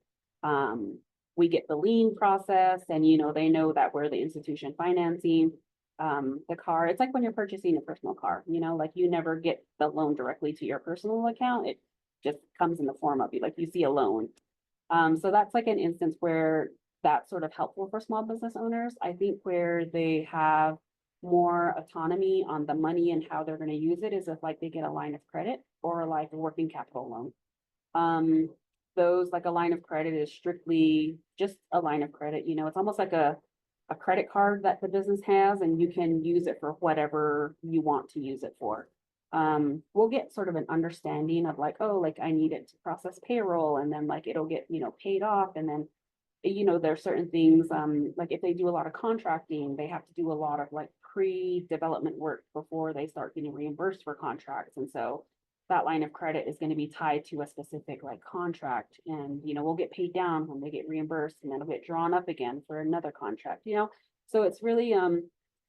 we get the lien process, and they know that we're the institution financing the car. It's like when you're purchasing a personal car, like you never get the loan directly to your personal account. It just comes in the form of you, like you see a loan. So that's like an instance where that's sort of helpful for small business owners. I think where they have more autonomy on the money and how they're going to use it is if like they get a line of credit or like a working capital loan. Um, those, like a line of credit is strictly just a line of credit. It's almost like a credit card that the business has, and you can use it for whatever you want to use it for. We'll get sort of an understanding of like, oh, like I need it to process payroll, and then like it'll get, paid off. And then, there's certain things, like if they do a lot of contracting, they have to do a lot of like pre-development work before they start getting reimbursed for contracts. And so that line of credit is going to be tied to a specific like contract, and we'll get paid down when they get reimbursed, and then it'll get drawn up again for another contract. So it's really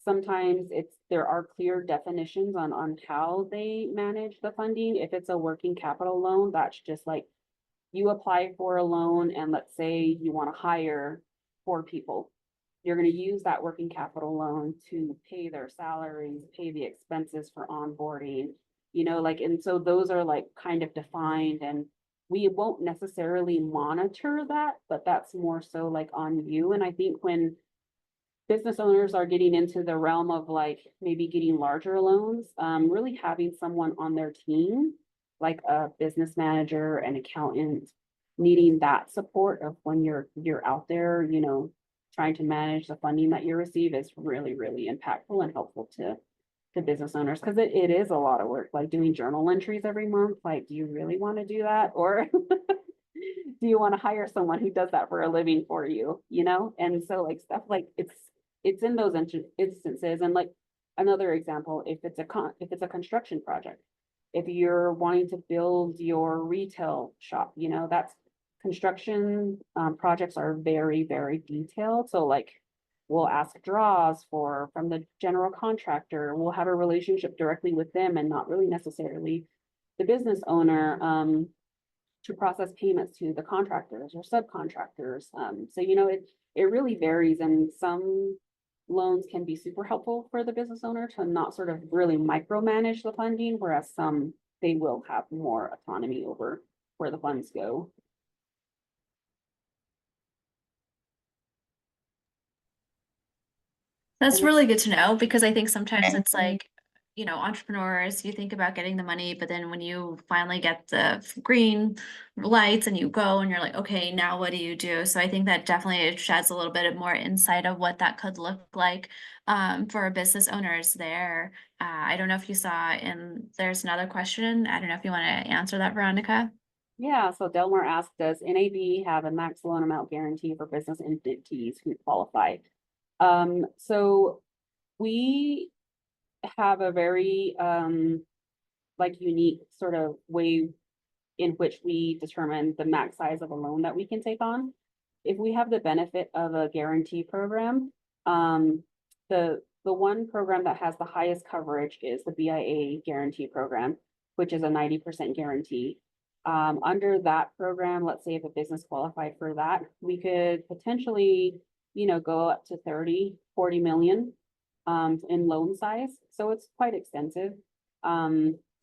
sometimes there are clear definitions on how they manage the funding. If it's a working capital loan, that's just like you apply for a loan, and let's say you want to hire 4 people. You're going to use that working capital loan to pay their salaries, pay the expenses for onboarding, and so those are like kind of defined, and we won't necessarily monitor that, but that's more so like on you. And I think when business owners are getting into the realm of like maybe getting larger loans, really having someone on their team, like a business manager, an accountant, needing that support of when you're out there, trying to manage the funding that you receive is really, really impactful and helpful to business owners, because it is a lot of work, like doing journal entries every month. Like, do you really want to do that? Or do you want to hire someone who does that for a living for you? And so like stuff like it's in those instances. And like another example, if it's a construction project, if you're wanting to build your retail shop, that's construction projects are very, very detailed. So like we'll ask draws from the general contractor. We'll have a relationship directly with them and not really necessarily the business owner, to process payments to the contractors or subcontractors. So it really varies, and some loans can be super helpful for the business owner to not sort of really micromanage the funding, whereas some they will have more autonomy over where the funds go. That's And really good to know, because I think sometimes it's like, entrepreneurs, you think about getting the money, but then when you finally get the green lights and you go and you're like, okay, now what do you do? So I think that definitely sheds a little bit of more insight of what that could look like for business owners there. I don't know if you saw, and there's another question. I don't know if you want to answer that, Veronica. yeah, so Delmar asked, does NAB have a max loan amount guarantee for business entities who qualify? So we have a very like unique sort of way in which we determine the max size of a loan that we can take on. If we have the benefit of a guarantee program, the one program that has the highest coverage is the BIA guarantee program, which is a 90% guarantee. Under that program, let's say if a business qualified for that, we could potentially, go up to 30, 40 million in loan size. So it's quite extensive.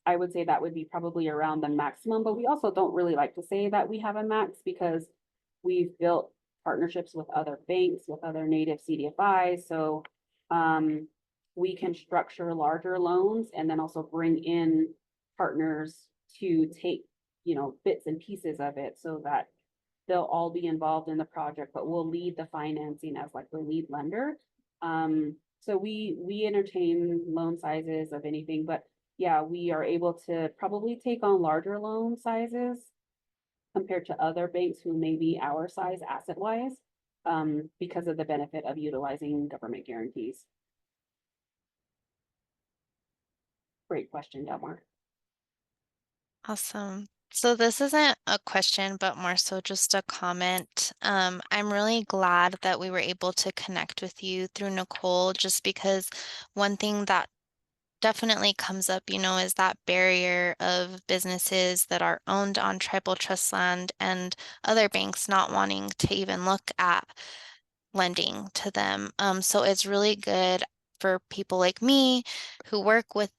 I would say that would be probably around the maximum, but we also don't really like to say that we have a max because we've built partnerships with other banks, with other native CDFIs. So we can structure larger loans and then also bring in partners to take, bits and pieces of it so that they'll all be involved in the project, but we'll lead the financing as like the lead lender. So we entertain loan sizes of anything, but yeah, we are able to probably take on larger loan sizes compared to other banks who may be our size asset wise, because of the benefit of utilizing government guarantees. Great question, Delmar. Awesome. So this isn't a question, but more so just a comment. I'm really glad that we were able to connect with you through Nicole, just because one thing that definitely comes up, is that barrier of businesses that are owned on tribal trust land and other banks not wanting to even look at lending to them. So it's really good for people like me who work with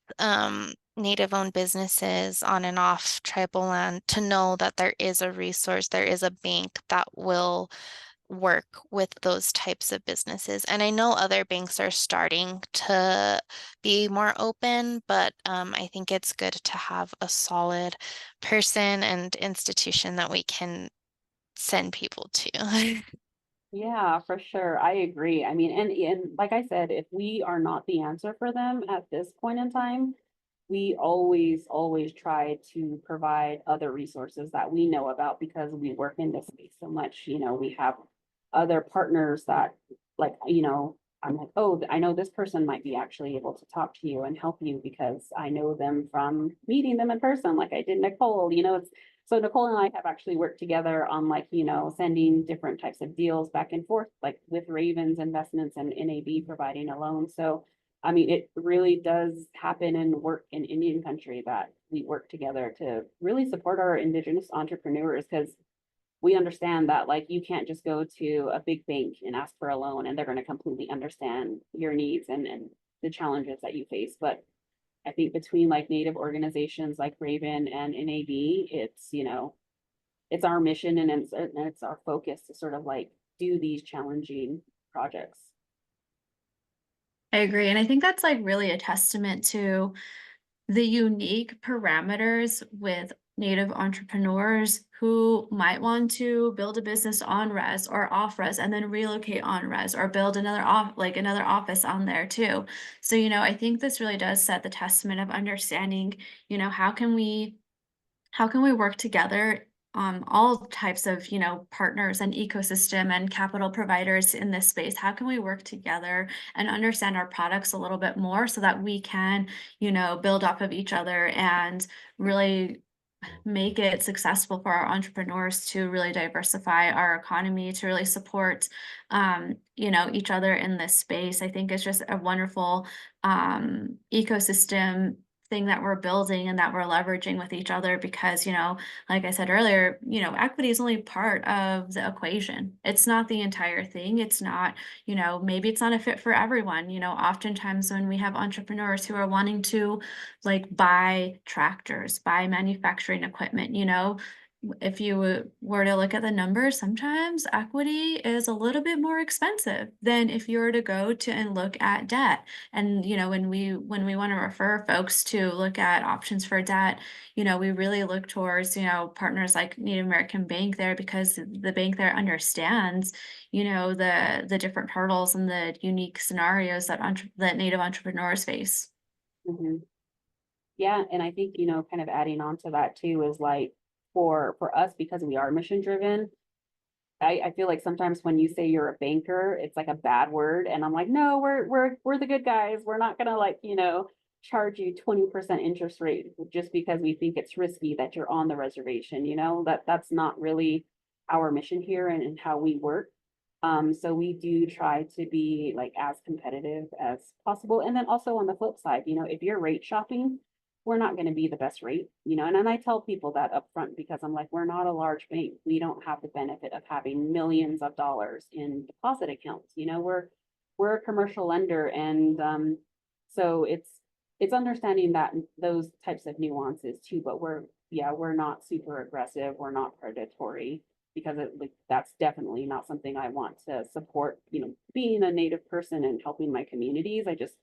Native-owned businesses on and off tribal land to know that there is a resource, there is a bank that will work with those types of businesses. And I know other banks are starting to be more open, but I think it's good to have a solid person and institution that we can send people to. Yeah, for sure. I agree. I mean, and like I said, if we are not the answer for them at this point in time, we always try to provide other resources that we know about because we work in this space so much. We have other partners that like, I'm like, oh, I know this person might be actually able to talk to you and help you because I know them from meeting them in person, like I did Nicole. So Nicole and I have actually worked together on like, sending different types of deals back and forth, like with Ravens Investments and NAB providing a loan. So I mean, it really does happen and work in Indian country that we work together to really support our Indigenous entrepreneurs because we understand that like you can't just go to a big bank and ask for a loan and they're going to completely understand your needs and the challenges that you face. But I think between like Native organizations like Raven and NAB, it's our mission and it's our focus to sort of like do these challenging projects. I agree. And I think that's like really a testament to the unique parameters with Native entrepreneurs who might want to build a business on res or off res and then relocate on res or build another another office on there too. So, I think this really does set the testament of understanding, how can we work together, all types of partners and ecosystem and capital providers in this space? How can we work together and understand our products a little bit more so that we can build off of each other and really make it successful for our entrepreneurs to really diversify our economy, to really support each other in this space? I think it's just a wonderful ecosystem thing that we're building and that we're leveraging with each other because, like I said earlier, equity is only part of the equation. It's not the entire thing. It's not, maybe it's not a fit for everyone. Oftentimes when we have entrepreneurs who are wanting to like buy tractors, buy manufacturing equipment, if you were to look at the numbers, sometimes equity is a little bit more expensive than if you were to go to and look at debt. And when we want to refer folks to look at options for debt, we really look towards partners like Native American Bank there because the bank there understands the different hurdles and the unique scenarios that Native entrepreneurs face. Mhm. Yeah, and I think, kind of adding on to that too is like for us, because we are mission driven, I feel like sometimes when you say you're a banker, it's like a bad word. And I'm like, no, we're the good guys. We're not gonna like, charge you 20% interest rate just because we think it's risky that you're on the reservation, that's not really our mission here and how we work. So we do try to be like as competitive as possible. And then also on the flip side, if you're rate shopping, we're not going to be the best rate, and I tell people that up front because I'm like, we're not a large bank. We don't have the benefit of having millions of dollars in deposit accounts. We're a commercial lender. And so it's understanding that those types of nuances too, but we're not super aggressive, we're not predatory, because that's definitely not something I want to support. Being a Native person and helping my communities, I just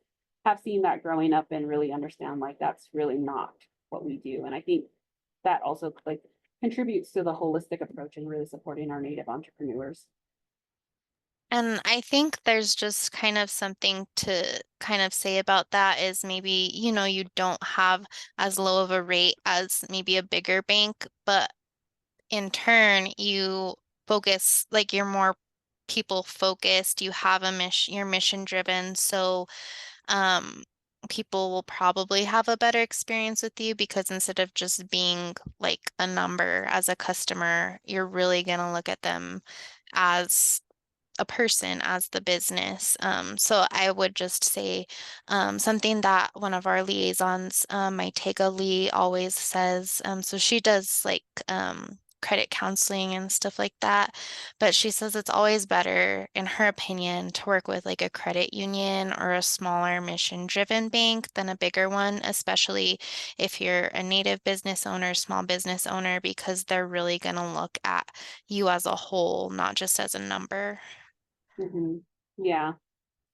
have seen that growing up and really understand like that's really not what we do. And I think that also like contributes to the holistic approach and really supporting our Native entrepreneurs. And I think there's just kind of something to kind of say about that is maybe, you don't have as low of a rate as maybe a bigger bank, but in turn, you focus, like you're more people focused, you have a mission, you're mission driven. So, um, people will probably have a better experience with you because instead of just being like a number as a customer, you're really gonna look at them as a person as the business. So I would just say something that one of our liaisons, my Tega Lee, always says. So she does like credit counseling and stuff like that, but she says it's always better, in her opinion, to work with like a credit union or a smaller mission-driven bank than a bigger one, especially if you're a native business owner, small business owner, because they're really going to look at you as a whole, not just as a number. Mhm. Yeah,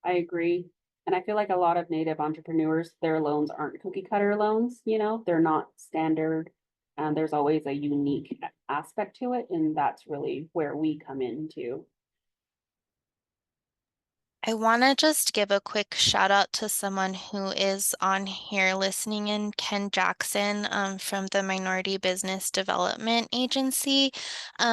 I agree. And I feel like a lot of Native entrepreneurs, their loans aren't cookie cutter loans, they're not standard. And there's always a unique aspect to it. And that's really where we come into. I want to just give a quick shout out to someone who is on here listening in, Ken Jackson, from the Minority Business Development Agency.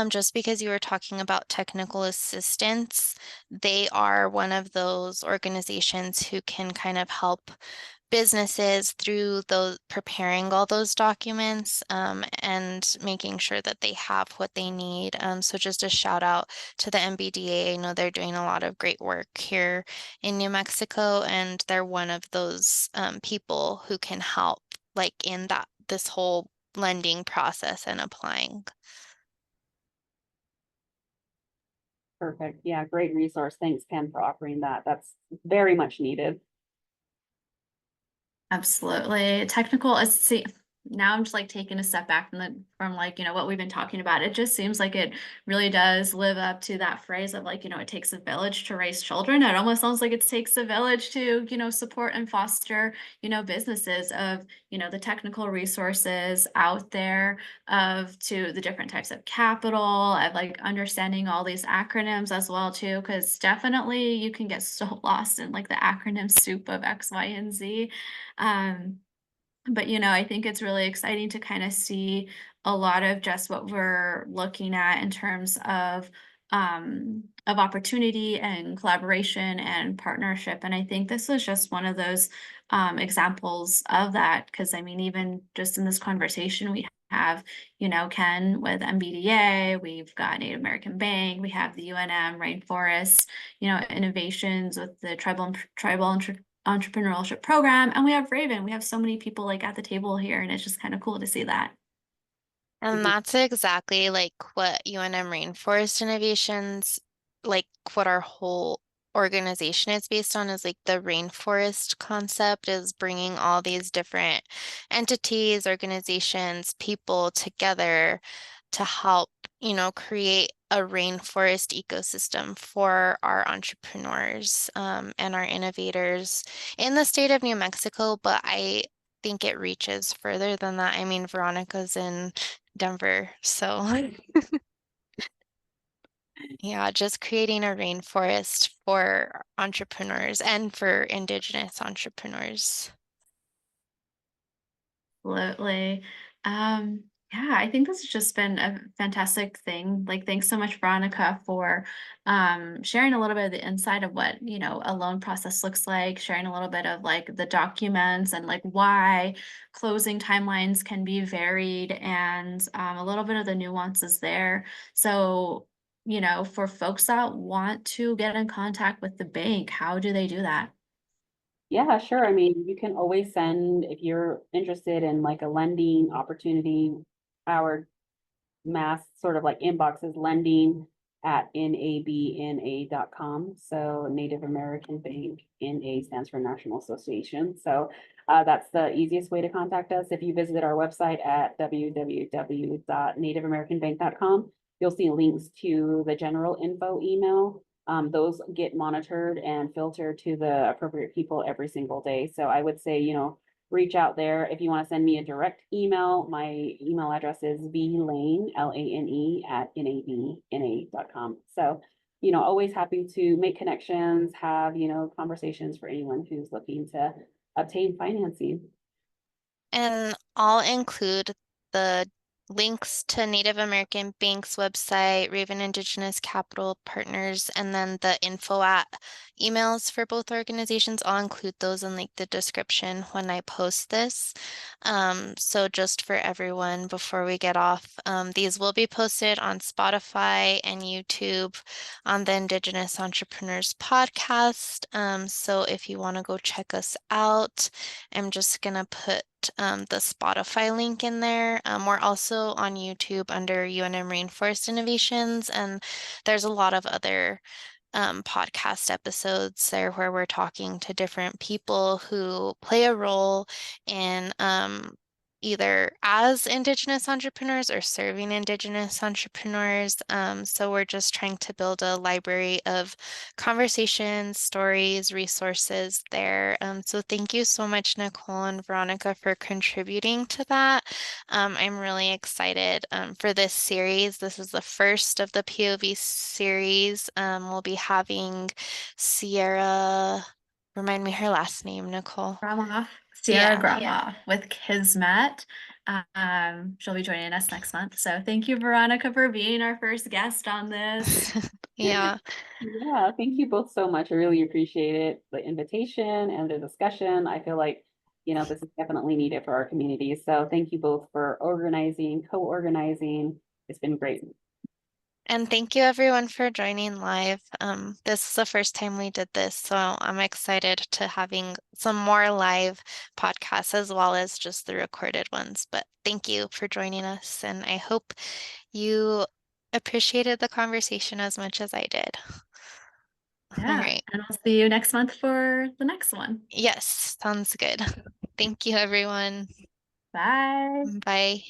Just because you were talking about technical assistance, they are one of those organizations who can kind of help businesses through those preparing all those documents, and making sure that they have what they need. So just a shout out to the MBDA. I know they're doing a lot of great work here in New Mexico, and they're one of those people who can help like in this whole lending process and applying. Perfect. Yeah, great resource. Thanks, Ken, for offering that. That's very much needed. Absolutely. Technical, see, now I'm just like taking a step back from like, what we've been talking about. It just seems like it really does live up to that phrase of like, it takes a village to raise children. It almost sounds like it takes a village to, support and foster, businesses of, the technical resources out there to the different types of capital, of like understanding all these acronyms as well too, because definitely you can get so lost in like the acronym soup of X, Y, and Z. Um, but I think it's really exciting to kind of see a lot of just what we're looking at in terms of opportunity and collaboration and partnership. And I think this is just one of those examples of that. Because I mean, even just in this conversation, we have, Ken with MBDA, we've got Native American Bank, we have the UNM Rainforest, innovations with the tribal entrepreneurship program, and we have Raven. We have so many people like at the table here, and it's just kind of cool to see that. And Mhm. that's exactly like what UNM Rainforest Innovations, like what our whole organization is based on, is like the rainforest concept, is bringing all these different entities, organizations, people together to help, create a rainforest ecosystem for our entrepreneurs, and our innovators in the state of New Mexico. But I think it reaches further than that. I mean, Veronica's in Denver. So yeah, just creating a rainforest for entrepreneurs and for Indigenous entrepreneurs. Absolutely. Yeah, I think this has just been a fantastic thing. Like, thanks so much, Veronica, for sharing a little bit of the inside of what, a loan process looks like, sharing a little bit of like the documents and like why closing timelines can be varied, and a little bit of the nuances there. So, for folks that want to get in contact with the bank, how do they do that? Yeah, sure. I mean, you can always send, if you're interested in like a lending opportunity, our mass sort of like inbox is lending@nabna.com. So Native American Bank, NA stands for National Association. So That's the easiest way to contact us. If you visit our website at www.nativeamericanbank.com, you'll see links to the general info email. Those get monitored and filtered to the appropriate people every single day. So I would say, reach out there. If you want to send me a direct email, my email address is vlane, LANE, @navna.com. So, always happy to make connections, have, conversations for anyone who's looking to obtain financing. And I'll include the links to Native American Bank's website, Raven Indigenous Capital Partners, and then the info at emails for both organizations. I'll include those in like the description when I post this. So just for everyone before we get off, these will be posted on Spotify and YouTube on the Indigenous Entrepreneurs podcast. So if you want to go check us out, I'm just gonna put the Spotify link in there. We're also on YouTube under UNM Rainforest Innovations, and there's a lot of other podcast episodes there where we're talking to different people who play a role in either as Indigenous entrepreneurs or serving Indigenous entrepreneurs. So we're just trying to build a library of conversations, stories, resources there. So thank you so much, Nicole and Veronica, for contributing to that. I'm really excited for this series. This is the first of the P.O.V series. We'll be having Sierra, remind me her last name, Nicole. Sierra Yeah. Grandma with Kismet. She'll be joining us next month. So thank you, Veronica, for being our first guest on this. Yeah. Yeah, thank you both so much. I really appreciate it, the invitation and the discussion. I feel like, this is definitely needed for our community. So thank you both for organizing, co-organizing. It's been great. And thank you everyone for joining live. This is the first time we did this, so I'm excited to having some more live podcasts as well as just the recorded ones. But thank you for joining us, and I hope you appreciated the conversation as much as I did. All Yeah, right. and we'll see you next month for the next one. Yes, sounds good. Thank you, everyone. Bye. Bye.